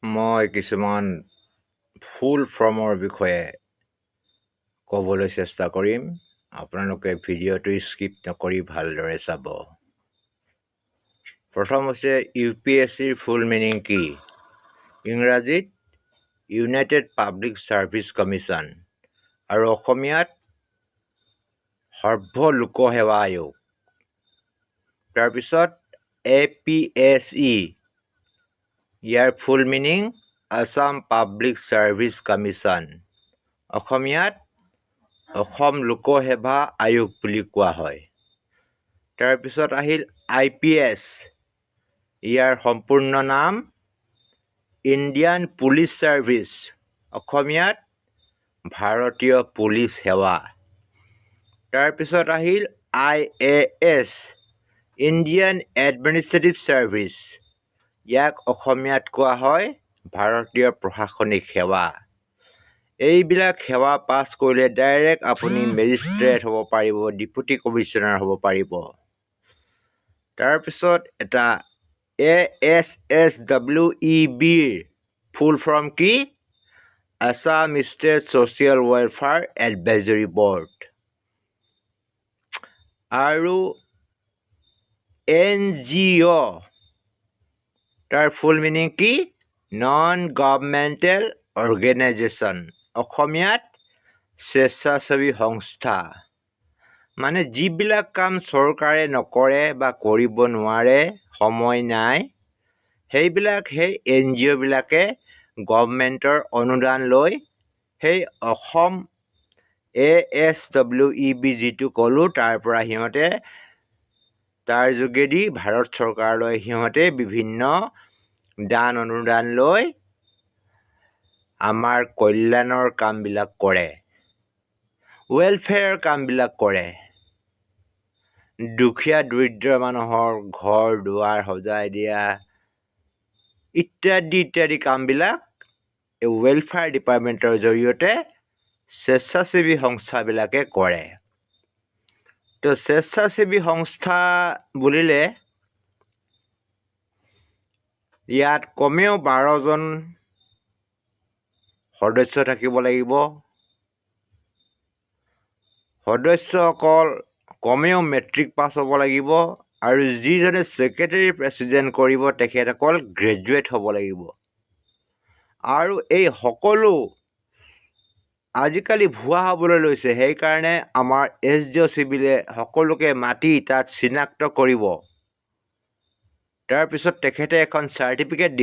মই কিছুমান ফুল ফৰ্মৰ বিষয়ে ক'বলৈ চেষ্টা কৰিম। আপোনালোকে ভিডিঅ'টো স্কিপ নকৰি ভালদৰে চাব। প্ৰথম হৈছে UPSCৰ ফুল মিনিং কি? ইংৰাজীত ইউনাইটেড পাব্লিক ছাৰ্ভিচ কমিশ্যন আৰু অসমীয়াত সৰ্ব লোকসেৱা আয়োগ। তাৰপিছত APSE, ইয়াৰ full meaning Assam public service commission, অসমীয়াত অসম লোকসেৱা আয়োগ বুলি কোৱা হয়। তাৰপিছত আহিল IPS, ইয়াৰ সম্পূৰ্ণ নাম ইণ্ডিয়ান পুলিচ ছাৰ্ভিচ, অসমীয়াত ভাৰতীয় পুলিচ সেৱা। তাৰপিছত আহিল IAS, ইণ্ডিয়ান এডমিনিষ্ট্ৰেটিভ ছাৰ্ভিচ, ইয়াক অসমীয়াত কোৱা হয় ভাৰতীয় প্ৰশাসনিক সেৱা। এইবিলাক সেৱা পাছ কৰিলে ডাইৰেক্ট আপুনি মেজিষ্ট্ৰেট হ'ব পাৰিব, ডেপুটি কমিশ্যনাৰ হ'ব পাৰিব। তাৰপিছত এটা ASSWEBৰ ফুল ফৰ্ম কি? Assam state social welfare advisory board. আৰু NGO, তাৰ ফুল মিনিং কি? নন গভৰ্ণমেণ্টেল অৰ্গেনাইজেশ্যন, অসমীয়াত স্বেচ্ছাসেৱী সংস্থা। মানে যিবিলাক কাম চৰকাৰে নকৰে বা কৰিব নোৱাৰে, সময় নাই, সেইবিলাক সেই NGO বিলাকে গভৰ্ণমেণ্টৰ অনুদান লৈ সেই অসম ASWEB যিটো ক'লোঁ তাৰ পৰা সিহঁতে তাৰ যোগেদি ভাৰত চৰকাৰলৈ সিহঁতে বিভিন্ন দান অনুদান লৈ আমাৰ কল্যাণৰ কামবিলাক কৰে, ৱেলফেয়াৰ কামবিলাক কৰে। দুখীয়া দৰিদ্ৰ মানুহৰ ঘৰ দুৱাৰ সজাই দিয়া ইত্যাদি ইত্যাদি কামবিলাক এই ৱেলফেয়াৰ ডিপাৰ্টমেণ্টৰ জৰিয়তে স্বেচ্ছাসেৱী সংস্থাবিলাকে কৰে। তো স্বেচ্ছাসেৱী সংস্থা বুলিলে ইয়াত কমেও 12জন সদস্য থাকিব লাগিব। সদস্যসকল কমেও মেট্ৰিক পাছ হ'ব লাগিব আৰু যিজনে ছেক্ৰেটাৰী প্ৰেছিডেণ্ট কৰিব তেখেতসকল গ্ৰেজুৱেট হ'ব লাগিব। আৰু এই সকলো আজিকালি ভুৱা হ'বলৈ লৈছে, সেইকাৰণে আমাৰ SDO চিভিলে সকলোকে মাতি তাত চিনাক্ত কৰিব। তাৰপিছত তেখেতে এখন চাৰ্টিফিকেট দিব।